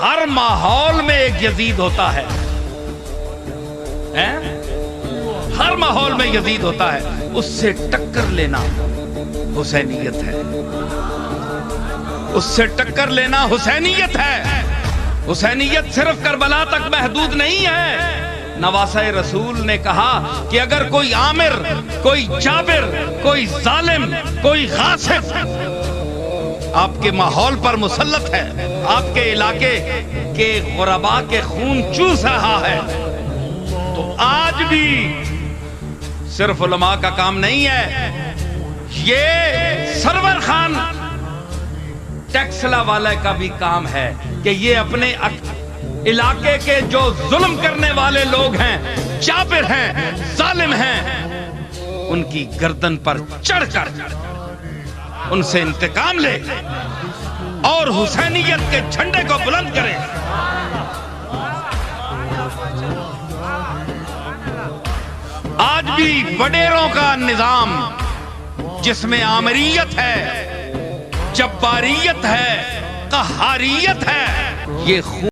ہر ماحول میں ایک یزید ہوتا ہے، ہر ماحول میں یزید ہوتا ہے، اس سے ٹکر لینا حسینیت ہے، اس سے ٹکر لینا حسینیت ہے۔ حسینیت صرف کربلا تک محدود نہیں ہے۔ نواسہ رسول نے کہا کہ اگر کوئی عامر، کوئی جابر، کوئی ظالم، کوئی غاصب آپ کے ماحول پر مسلط ہے، آپ کے علاقے کے غرباء کے خون چوس رہا ہے، تو آج بھی صرف علماء کا کام نہیں ہے، یہ سرور خان ٹیکسلا والے کا بھی کام ہے کہ یہ اپنے علاقے کے جو ظلم کرنے والے لوگ ہیں، جابر ہیں، ظالم ہیں، ان کی گردن پر چڑھ کر ان سے انتقام لے اور حسینیت کے جھنڈے کو بلند کرے۔ آج بھی وڈیروں کا نظام جس میں آمریت ہے، جباریت ہے، قہاریت ہے، یہ